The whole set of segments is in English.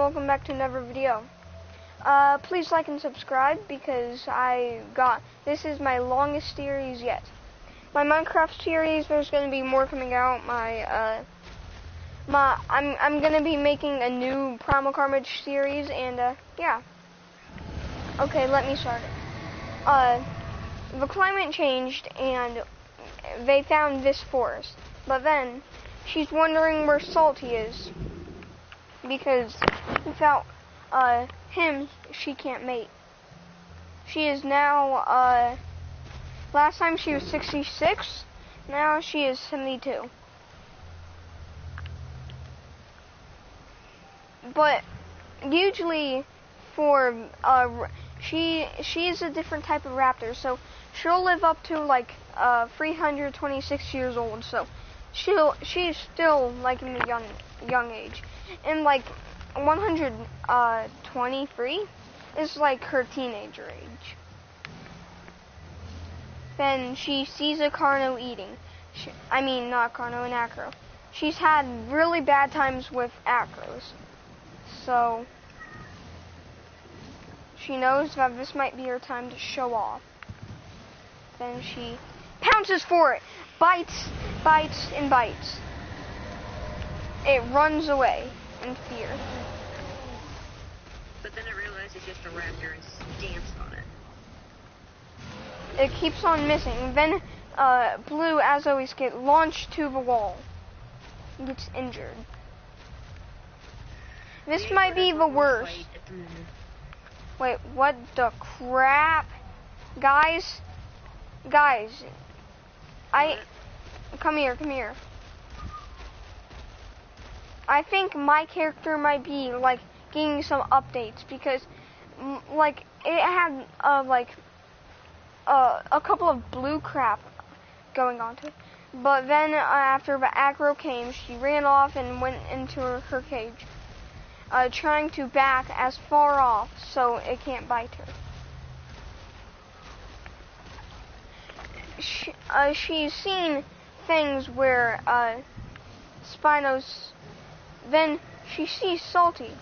welcome back to another video. Please like and subscribe because this is my longest series yet. My Minecraft series, there's going to be more coming out. I'm going to be making a new Primal Carnage series, and yeah. Okay, let me start it. The climate changed and they found this forest, but then she's wondering where Salty is because without him she can't mate. She is now last time she was 66, now she is 72. But usually for she is a different type of raptor, so she'll live up to like 326 years old. So she's still like in the young age, and like 123 is like her teenager age. Then she sees a Carno eating. Not Carno, an acro. She's had really bad times with acros, so she knows that this might be her time to show off. Then she pounces for it, bites, and bites. It runs away in fear. But then it realized it's just a raptor and danced on it. It keeps on missing. Then Blue, as always, gets launched to the wall. Gets injured. This might be the worst. Wait, what the crap? Guys, come here. I think my character might be like getting some updates because like it had a couple of blue crap going on to it. But then after the aggro came, she ran off and went into her cage, trying to back as far off so it can't bite her. She's seen things where Spinos. Then she sees Salty.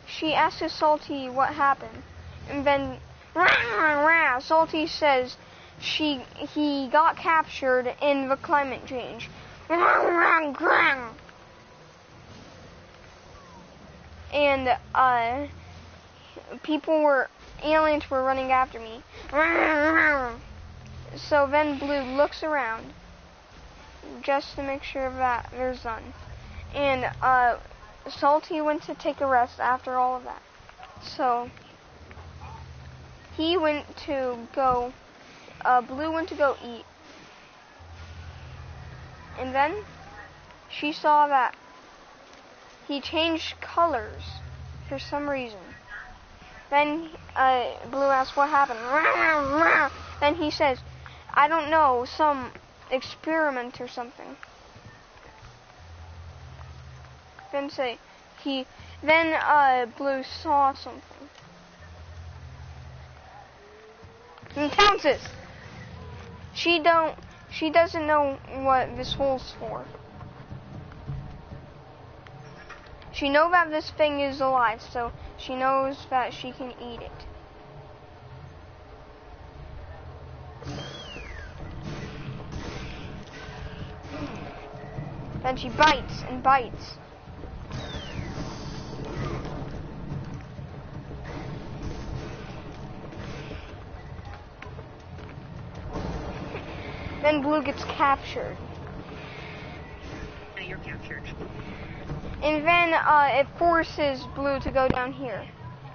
She asks Salty what happened, and then Salty says he got captured in the climate change. And aliens were running after me. So then Blue looks around just to make sure that there's none. And Salty went to take a rest after all of that. So he went to go, Blue went to go eat. And then she saw that he changed colors for some reason. Then Blue asked what happened. Then he says, I don't know, some experiment or something. Then Blue saw something. And pounces. She doesn't know what this hole's for. She knows that this thing is alive, so she knows that she can eat it. Then she bites and bites. Then Blue gets captured. Now you're captured. And then it forces Blue to go down here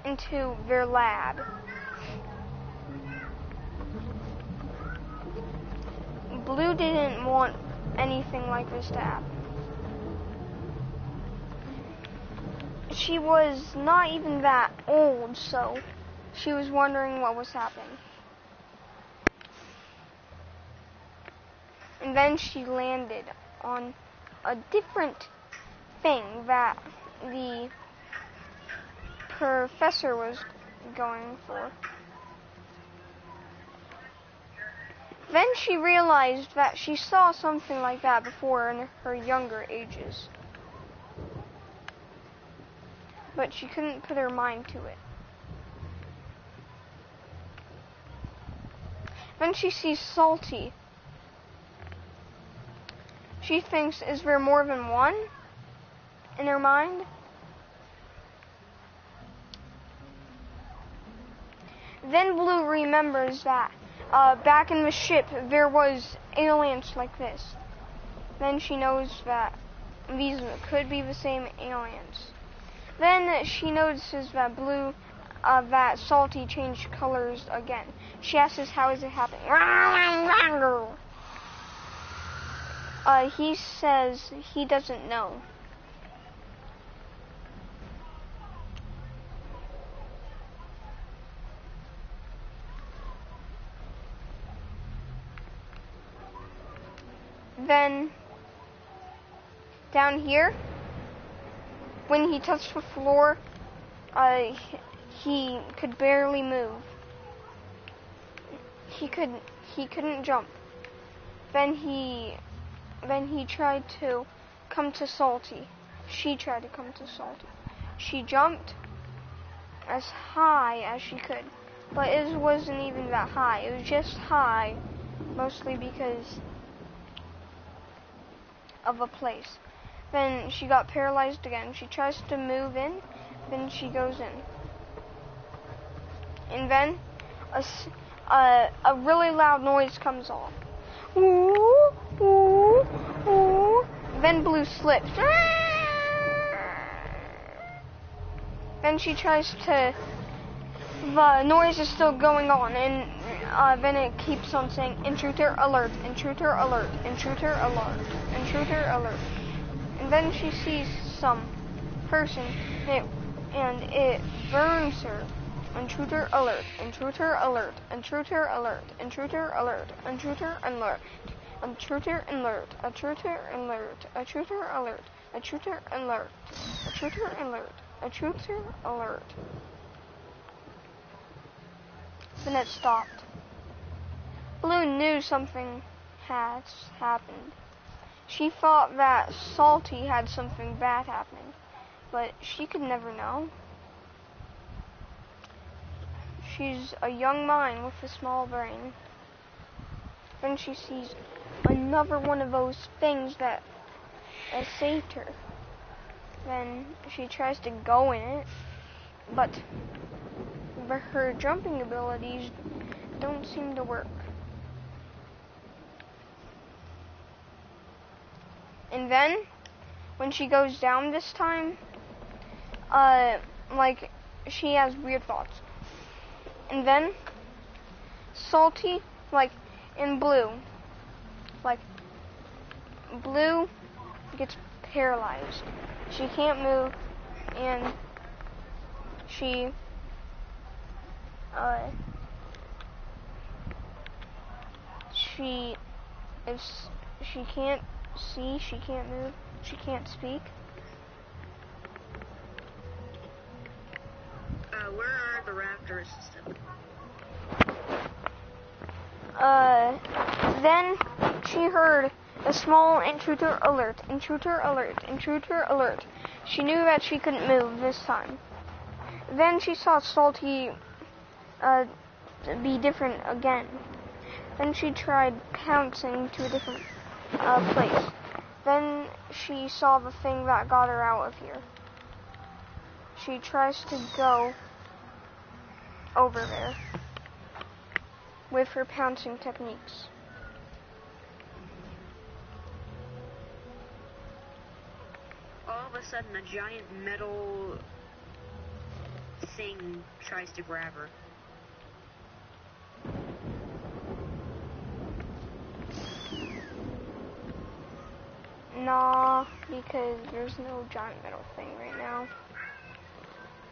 into their lab. Blue didn't want anything like this to happen. She was not even that old, so she was wondering what was happening. And then she landed on a different thing that the professor was going for. Then she realized that she saw something like that before in her younger ages, but she couldn't put her mind to it. Then she sees Salty. She thinks, is there more than one in her mind? Then Blue remembers that back in the ship there was aliens like this. Then she knows that these could be the same aliens. Then she notices that that Salty changed colors again. She asks, how is it happening? He says he doesn't know. Then, down here, when he touched the floor, he could barely move. He couldn't jump. Then he tried to come to Salty. She tried to come to Salty. She jumped as high as she could, but it wasn't even that high. It was just high, mostly because of a place. Then she got paralyzed again. She tries to move in, then she goes in. And then a really loud noise comes on. Ooh, ooh, ooh. Then Blue slips. Then she tries to, the noise is still going on, and then it keeps on saying, intruder alert, intruder alert, intruder alert, intruder alert. And then she sees some person, and it burns her. Intruder alert, intruder alert, intruder alert, intruder alert, intruder alert, intruder alert, intruder alert, intruder alert, intruder alert, intruder alert, intruder alert. Then it stopped. Blue knew something had happened. She thought that Salty had something bad happening, but she could never know. She's a young mind with a small brain. Then she sees another one of those things that saved her. Then she tries to go in it, but her jumping abilities don't seem to work. And then, when she goes down this time, like, she has weird thoughts. And then, Salty, like, in Blue, like, Blue gets paralyzed. She can't move, and she can't see, she can't move, she can't speak. Where are the raptors? Then she heard a small intruder alert, intruder alert, intruder alert. She knew that she couldn't move this time. Then she saw Salty be different again. Then she tried pouncing to a different place. Then she saw the thing that got her out of here. She tries to go over there with her pouncing techniques. All of a sudden, a giant metal thing tries to grab her. Nah, because there's no giant metal thing right now.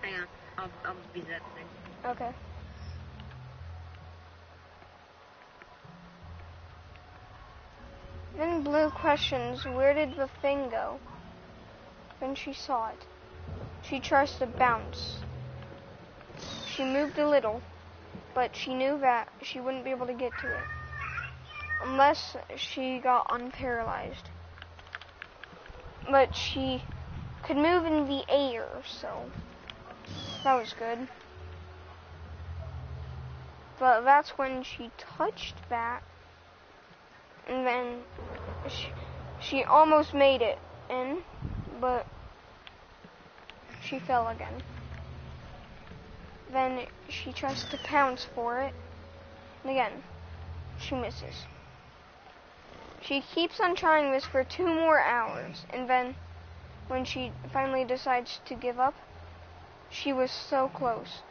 Hang on, I'll be that thing. Okay. Then Blue questions, where did the thing go? Then she saw it. She tries to bounce. She moved a little, but she knew that she wouldn't be able to get to it. unless she got unparalyzed. But she could move in the air, so that was good. But that's when she touched that, and then she almost made it in, but she fell again. Then she tries to pounce for it, and again, she misses. She keeps on trying this for 2 more hours, and then when she finally decides to give up, she was so close.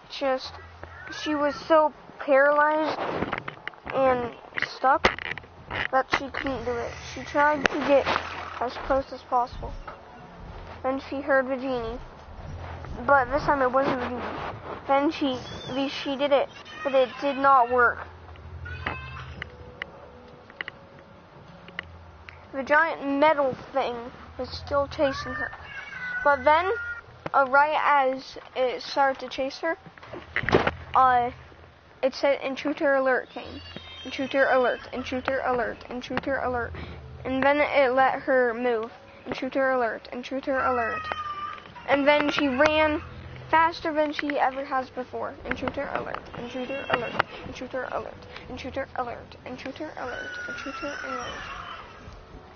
She was so paralyzed and stuck that she couldn't do it. She tried to get as close as possible. Then she heard the genie, but this time it wasn't the genie. Then she did it, but it did not work. The giant metal thing was still chasing her. But then, right as it started to chase her, it said intruder alert came. Intruder alert, intruder alert, intruder alert. And then it let her move. Intruder alert, intruder alert. And then she ran faster than she ever has before. Intruder alert, intruder alert, intruder alert, intruder alert, intruder alert, intruder alert.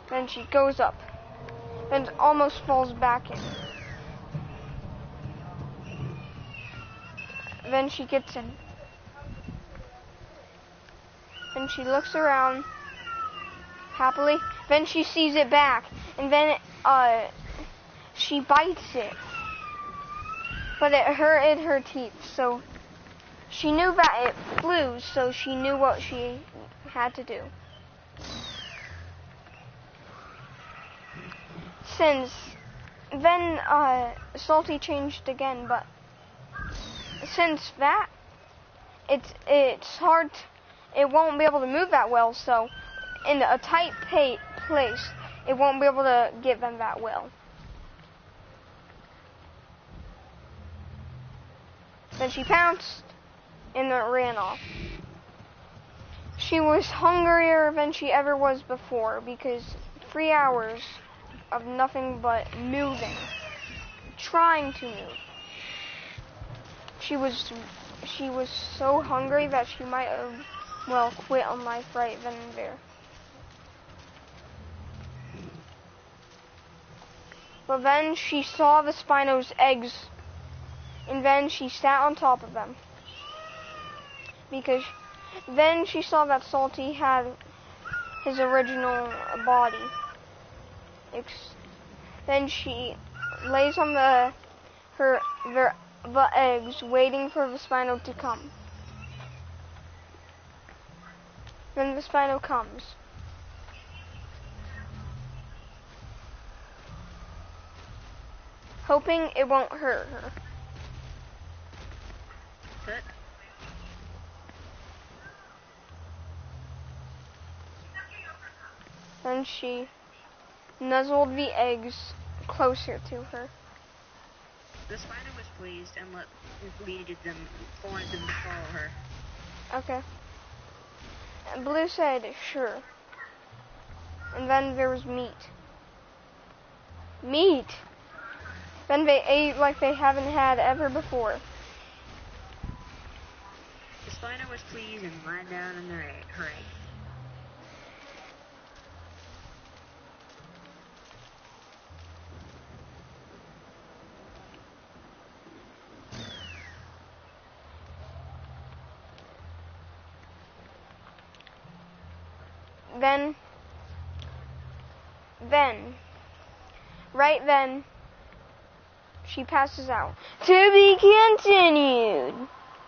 Then she goes up and almost falls back in. Then she gets in. Then she looks around happily. Then she sees it back, and then she bites it. But it hurt her teeth, so she knew that it flew, so she knew what she had to do. Since then, Salty changed again, but since that, it's hard. It won't be able to move that well, so in a tight place, it won't be able to get them that well. Then she pounced and ran off. She was hungrier than she ever was before because 3 hours of nothing but moving, trying to move. She was so hungry that she might have, quit on life right then and there. But then she saw the Spino's eggs, and then she sat on top of them. Because then she saw that Salty had his original body. Then she lays on the eggs, waiting for the Spino to come. Then the Spino comes. Hoping it won't hurt her. Good. Then she nuzzled the eggs closer to her. The spider was pleased and wanted them to follow her. Okay. And Blue said, sure. And then there was meat. Meat! Then they ate like they haven't had ever before. The spider was pleased and lied down in her egg. Right then, she passes out. To be continued.